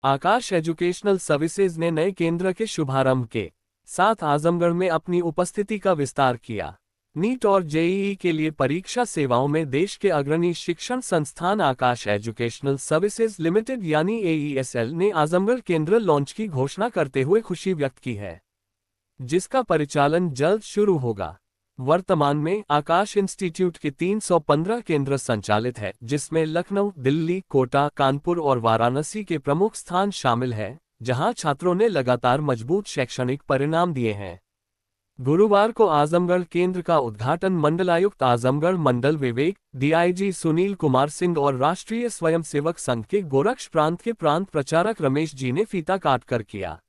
आकाश educational services ने नए केंद्र के शुभारंभ के साथ आजमगढ़ में अपनी उपस्थिति का विस्तार किया। नीट और जेईई के लिए परीक्षा सेवाओं में देश के अग्रणी शिक्षण संस्थान आकाश एजुकेशनल सर्विसेज लिमिटेड यानी AESL ने आजमगढ़ केंद्र लॉन्च की घोषणा करते हुए खुशी व्यक्त की है, जिसका परिचालन जल्द शुरू होगा। वर्तमान में आकाश इंस्टीट्यूट के 315 केंद्र संचालित है, जिसमें लखनऊ, दिल्ली, कोटा, कानपुर और वाराणसी के प्रमुख स्थान शामिल हैं, जहां छात्रों ने लगातार मजबूत शैक्षणिक परिणाम दिए हैं। गुरुवार को आजमगढ़ केंद्र का उद्घाटन मंडलायुक्त आजमगढ़ मंडल विवेक, DIG सुनील कुमार सिंह और राष्ट्रीय स्वयंसेवक संघ के गोरक्ष प्रांत के प्रांत प्रचारक रमेश जी ने फीता काट कर किया।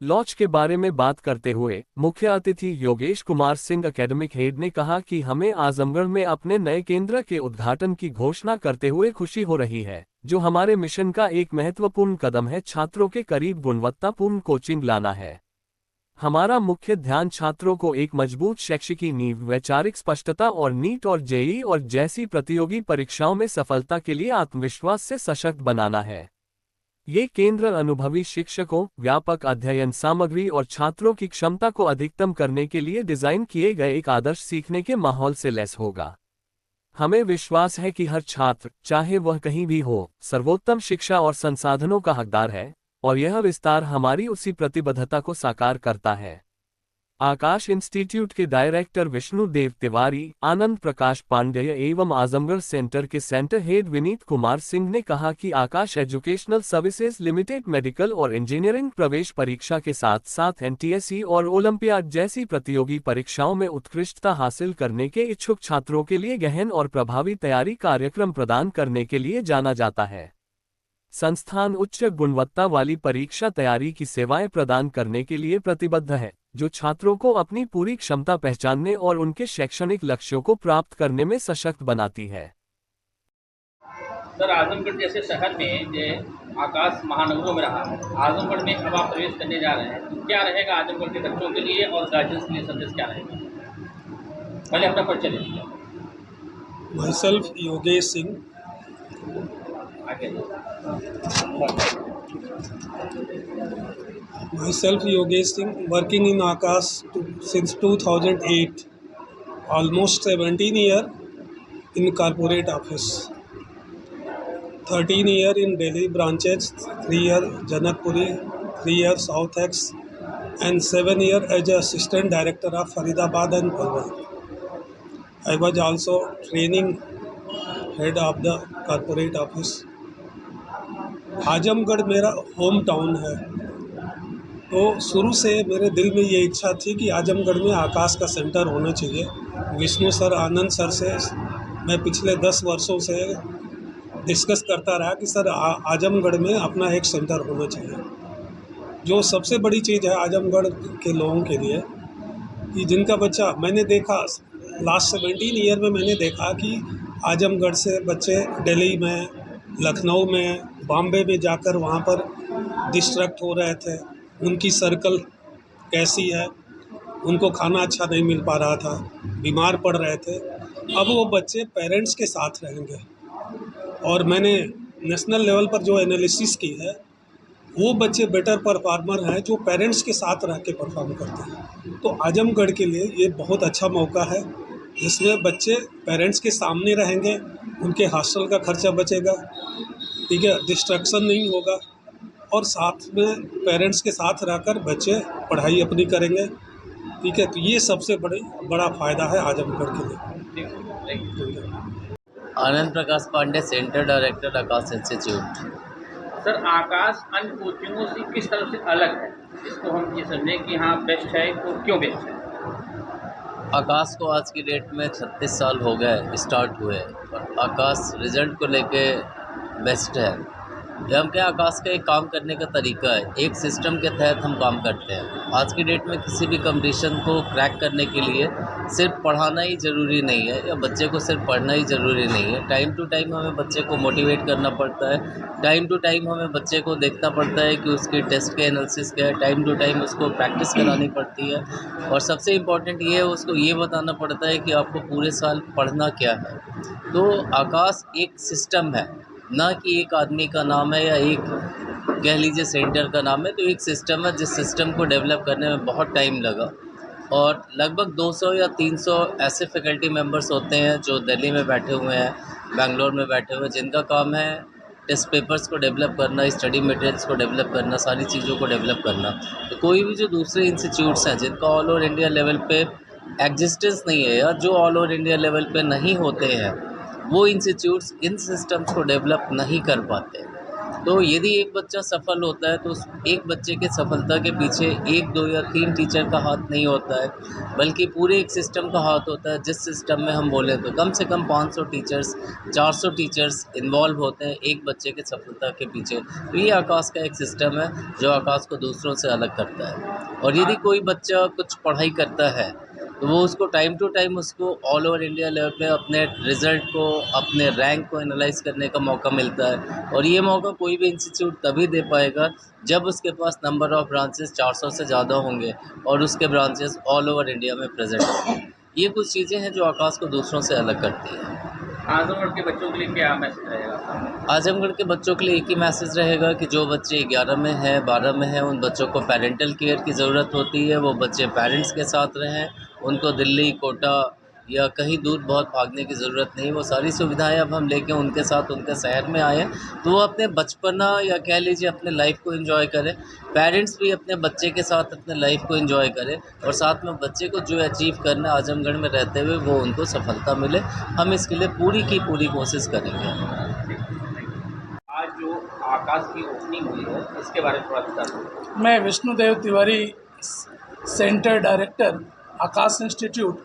लॉन्च के बारे में बात करते हुए मुख्य अतिथि योगेश कुमार सिंह एकेडमिक हेड ने कहा कि हमें आजमगढ़ में अपने नए केंद्र के उद्घाटन की घोषणा करते हुए खुशी हो रही है, जो हमारे मिशन का एक महत्वपूर्ण कदम है। छात्रों के करीब गुणवत्तापूर्ण कोचिंग लाना है। हमारा मुख्य ध्यान छात्रों को एक मजबूत शैक्षिकी नींव, वैचारिक स्पष्टता और नीट और जेईई और जैसी प्रतियोगी परीक्षाओं में सफलता के लिए आत्मविश्वास से सशक्त बनाना है। ये केंद्र अनुभवी शिक्षकों, व्यापक अध्ययन सामग्री और छात्रों की क्षमता को अधिकतम करने के लिए डिजाइन किए गए एक आदर्श सीखने के माहौल से लैस होगा। हमें विश्वास है कि हर छात्र, चाहे वह कहीं भी हो, सर्वोत्तम शिक्षा और संसाधनों का हकदार है, और यह विस्तार हमारी उसी प्रतिबद्धता को साकार करता है। आकाश इंस्टीट्यूट के डायरेक्टर विष्णुदेव तिवारी, आनंद प्रकाश पांडेय एवं आजमगढ़ सेंटर के सेंटर हेड विनीत कुमार सिंह ने कहा कि आकाश एजुकेशनल सर्विसेज लिमिटेड मेडिकल और इंजीनियरिंग प्रवेश परीक्षा के साथ साथ NTSE और ओलंपियाड जैसी प्रतियोगी परीक्षाओं में उत्कृष्टता हासिल करने के इच्छुक छात्रों के लिए गहन और प्रभावी तैयारी कार्यक्रम प्रदान करने के लिए जाना जाता है। संस्थान उच्च गुणवत्ता वाली परीक्षा तैयारी की सेवाएं प्रदान करने के लिए प्रतिबद्ध है, जो छात्रों को अपनी पूरी क्षमता पहचानने और उनके शैक्षणिक लक्ष्यों को प्राप्त करने में सशक्त बनाती है। सर, आजमगढ़ जैसे शहर में जो आकाश महानगरों में रहा, आजमगढ़ में अब आप प्रवेश करने जा रहे हैं, तो क्या रहेगा आजमगढ़ के बच्चों के लिए और गार्जियंस के लिए संदेश क्या रहेगा? पहले अपना परिचय ले लीजिए। My self Yogesh Singh. आगे Myself Yogesh Singh, working in Akash since 2008, almost 17 years in corporate office, 13 years in Delhi branches, 3 years Janakpuri, 3 years South X, and 7 years as assistant director of Faridabad and Palwal. I was also training head of the corporate office. Azamgarh मेरा home town है, तो शुरू से मेरे दिल में ये इच्छा थी कि आजमगढ़ में आकाश का सेंटर होना चाहिए। विष्णु सर, आनंद सर से मैं पिछले 10 वर्षों से डिस्कस करता रहा कि सर आजमगढ़ में अपना एक सेंटर होना चाहिए। जो सबसे बड़ी चीज़ है आजमगढ़ के लोगों के लिए कि जिनका बच्चा, मैंने देखा लास्ट 17 ईयर में मैंने देखा कि आजमगढ़ से बच्चे दिल्ली में, लखनऊ में, बॉम्बे में जाकर वहाँ पर डिस्ट्रैक्ट हो रहे थे। उनकी सर्कल कैसी है, उनको खाना अच्छा नहीं मिल पा रहा था, बीमार पड़ रहे थे। अब वो बच्चे पेरेंट्स के साथ रहेंगे, और मैंने नेशनल लेवल पर जो एनालिसिस की है, वो बच्चे बेटर परफॉर्मर हैं जो पेरेंट्स के साथ रह के परफॉर्म करते हैं। तो आजमगढ़ के लिए ये बहुत अच्छा मौका है, जिसमें बच्चे पेरेंट्स के सामने रहेंगे, उनके हॉस्टल का खर्चा बचेगा, ठीक है, डिस्ट्रैक्शन नहीं होगा, और साथ में पेरेंट्स के साथ रहकर बच्चे पढ़ाई अपनी करेंगे, ठीक है। तो ये सबसे बड़ा फ़ायदा है आजमगढ़ के लिए। आनंद प्रकाश पांडे, सेंटर डायरेक्टर आकाश इंस्टीट्यूट। सर, आकाश अन्य कोचिंगों से किस तरह से अलग है, इसको हम ये समझें कि हाँ बेस्ट है, तो क्यों बेस्ट है? आकाश को आज की डेट में 36 साल हो गए स्टार्ट हुए, और आकाश रिजल्ट को लेके बेस्ट है। ये हम क्या, आकाश का एक काम करने का तरीका है, एक सिस्टम के तहत हम काम करते हैं। आज की डेट में किसी भी कंपटीशन को क्रैक करने के लिए सिर्फ पढ़ाना ही ज़रूरी नहीं है, या बच्चे को सिर्फ पढ़ना ही ज़रूरी नहीं है। टाइम टू टाइम हमें बच्चे को मोटिवेट करना पड़ता है, टाइम टू टाइम हमें बच्चे को देखना पड़ता है कि उसके टेस्ट के एनालिसिस क्या है, टाइम टू टाइम उसको प्रैक्टिस करानी पड़ती है, और सबसे इम्पॉर्टेंट ये है उसको ये बताना पड़ता है कि आपको पूरे साल पढ़ना क्या है। तो आकाश एक सिस्टम है, ना कि एक आदमी का नाम है या एक कह लीजिए सेंटर का नाम है। तो एक सिस्टम है जिस सिस्टम को डेवलप करने में बहुत टाइम लगा और लगभग 200 या 300 ऐसे फैकल्टी मेंबर्स होते हैं जो दिल्ली में बैठे हुए हैं, बेंगलोर में बैठे हुए हैं, जिनका काम है टेस्ट पेपर्स को डेवलप करना, स्टडी मटेरियल्स को डेवलप करना, सारी चीज़ों को डेवलप करना। तो कोई भी जो दूसरे इंस्टीट्यूट्स हैं जिनका ऑल ओवर इंडिया लेवल पे एग्जिस्टेंस नहीं है या जो ऑल ओवर इंडिया लेवल पे नहीं होते हैं, वो इंस्टीट्यूट्स इन सिस्टम्स को डेवलप नहीं कर पाते। तो यदि एक बच्चा सफल होता है तो उस एक बच्चे के सफलता के पीछे 1, 2 या 3 टीचर का हाथ नहीं होता है, बल्कि पूरे एक सिस्टम का हाथ होता है। जिस सिस्टम में हम बोलें तो कम से कम 500 टीचर्स, 400 टीचर्स इन्वॉल्व होते हैं एक बच्चे के सफलता के पीछे। तो ये आकाश का एक सिस्टम है जो आकाश को दूसरों से अलग करता है। और यदि कोई बच्चा कुछ पढ़ाई करता है तो वो उसको टाइम टू टाइम उसको ऑल ओवर इंडिया लेवल पे अपने रिज़ल्ट को, अपने रैंक को एनालाइज करने का मौका मिलता है। और ये मौका कोई भी इंस्टीट्यूट तभी दे पाएगा जब उसके पास नंबर ऑफ़ ब्रांचेस 400 से ज़्यादा होंगे और उसके ब्रांचेस ऑल ओवर इंडिया में प्रेजेंट होंगे। ये कुछ चीज़ें हैं जो आकाश को दूसरों से अलग करती हैं। आजमगढ़ के बच्चों के लिए क्या मैसेज रहेगा आपका? आजमगढ़ के बच्चों के लिए एक ही मैसेज रहेगा कि जो बच्चे 11 में हैं, 12 में हैं, उन बच्चों को पेरेंटल केयर की ज़रूरत होती है। वो बच्चे पेरेंट्स के साथ रहें, उनको दिल्ली, कोटा या कहीं दूर बहुत भागने की ज़रूरत नहीं। वो सारी सुविधाएं अब हम लेके उनके साथ उनके शहर में आए हैं, तो वो अपने बचपना या कह लीजिए अपने लाइफ को एंजॉय करें। पेरेंट्स भी अपने बच्चे के साथ अपने लाइफ को एंजॉय करें और साथ में बच्चे को जो अचीव करना है आजमगढ़ में रहते हुए वो उनको सफलता मिले। हम इसके लिए पूरी की पूरी कोशिश करेंगे। आज जो आकाश की ओपनिंग हुई है इसके बारे में थोड़ा बता दो। मैं विष्णुदेव तिवारी, सेंटर डायरेक्टर, आकाश इंस्टीट्यूट।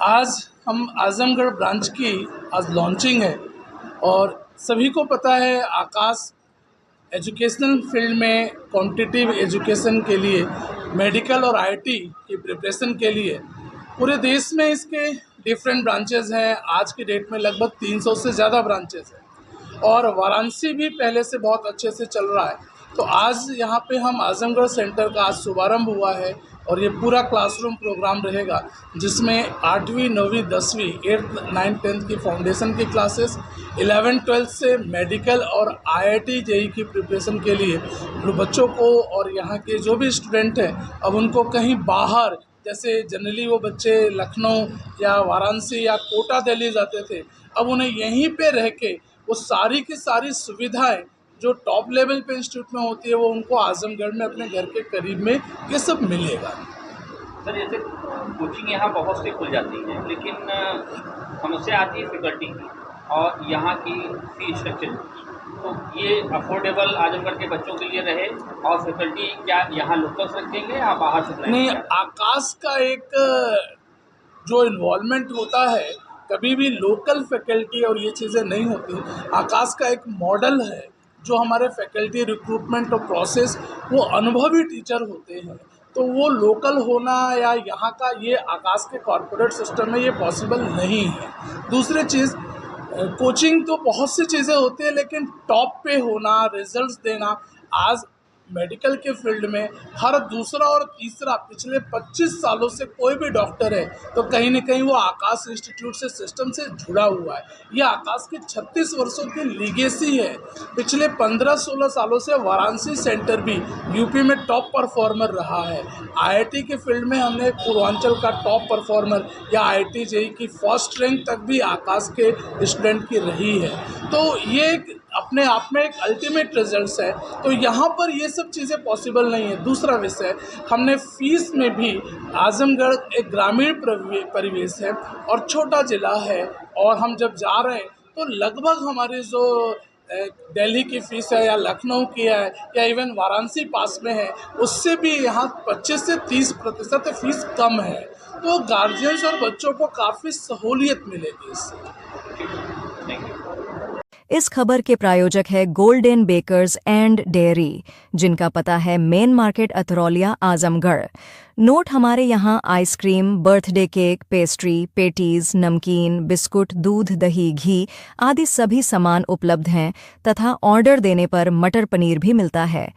आज हम आजमगढ़ ब्रांच की आज लॉन्चिंग है और सभी को पता है आकाश एजुकेशनल फील्ड में कॉम्पिटिटिव एजुकेशन के लिए, मेडिकल और आईटी की प्रिपरेशन के लिए पूरे देश में इसके डिफरेंट ब्रांचेज हैं। आज की डेट में लगभग 300 से ज़्यादा ब्रांचेज हैं और वाराणसी भी पहले से बहुत अच्छे से चल रहा है। तो आज यहाँ पे हम आजमगढ़ सेंटर का आज शुभारंभ हुआ है और ये पूरा क्लासरूम प्रोग्राम रहेगा जिसमें 8वीं, 9वीं, 10वीं, 8th, 9th, 10th की फाउंडेशन की क्लासेस, 11th, 12th से मेडिकल और आईआईटी जेई की प्रिपरेशन के लिए बच्चों को और यहाँ के जो भी स्टूडेंट हैं अब उनको कहीं बाहर, जैसे जनरली वो बच्चे लखनऊ या वाराणसी या कोटा दिल्ली जाते थे, अब उन्हें यहीं पे रह के वो सारी की सारी सुविधाएं जो टॉप लेवल पे इंस्टीट्यूट में होती है वो उनको आजमगढ़ में अपने घर के करीब में ये सब मिलेगा। सर जैसे कोचिंग यहाँ बहुत से खुल जाती है लेकिन समस्या आती है फैकल्टी की और यहाँ की फी स्ट्रक्चर की। तो ये अफोर्डेबल आजमगढ़ के बच्चों के लिए रहे और फैकल्टी क्या यहाँ लोकल्स रखेंगे या बाहर से? नहीं, आकाश का एक जो इन्वॉल्वमेंट होता है कभी भी लोकल फैकल्टी और ये चीज़ें नहीं होती। आकाश का एक मॉडल है जो हमारे फैकल्टी रिक्रूटमेंट और प्रोसेस वो अनुभवी टीचर होते हैं, तो वो लोकल होना या यहाँ का ये आकाश के कॉर्पोरेट सिस्टम में ये पॉसिबल नहीं है। दूसरी चीज़, कोचिंग तो बहुत सी चीज़ें होती है लेकिन टॉप पे होना, रिजल्ट्स देना, आज मेडिकल के फील्ड में हर दूसरा और तीसरा पिछले 25 सालों से कोई भी डॉक्टर है तो कहीं ना कहीं वो आकाश इंस्टीट्यूट से सिस्टम से जुड़ा हुआ है। ये आकाश की 36 वर्षों की लीगेसी है। पिछले 15-16 सालों से वाराणसी सेंटर भी यूपी में टॉप परफॉर्मर रहा है। आईआईटी के फील्ड में हमने पूर्वांचल का टॉप परफॉर्मर या आईआईटी जेई की फर्स्ट रैंक तक भी आकाश के स्टूडेंट की रही है। तो ये अपने आप में एक अल्टीमेट रिजल्ट्स है। तो यहाँ पर ये सब चीज़ें पॉसिबल नहीं है। दूसरा विषय, हमने फीस में भी, आजमगढ़ एक ग्रामीण परिवेश है और छोटा ज़िला है और हम जब जा रहे हैं तो लगभग हमारी जो दिल्ली की फ़ीस है या लखनऊ की है या इवन वाराणसी पास में है उससे भी यहाँ 25 से 30% फीस कम है। तो गार्जियंस और बच्चों को काफ़ी सहूलियत मिलेगी इससे। इस खबर के प्रायोजक है गोल्डन बेकर्स एंड डेयरी, जिनका पता है main market Atraulia, Azamgarh. Note हमारे यहाँ ice cream, birthday cake, pastry, patties, नमकीन, बिस्कुट, दूध, दही, घी आदि सभी सामान उपलब्ध हैं तथा ऑर्डर देने पर मटर पनीर भी मिलता है।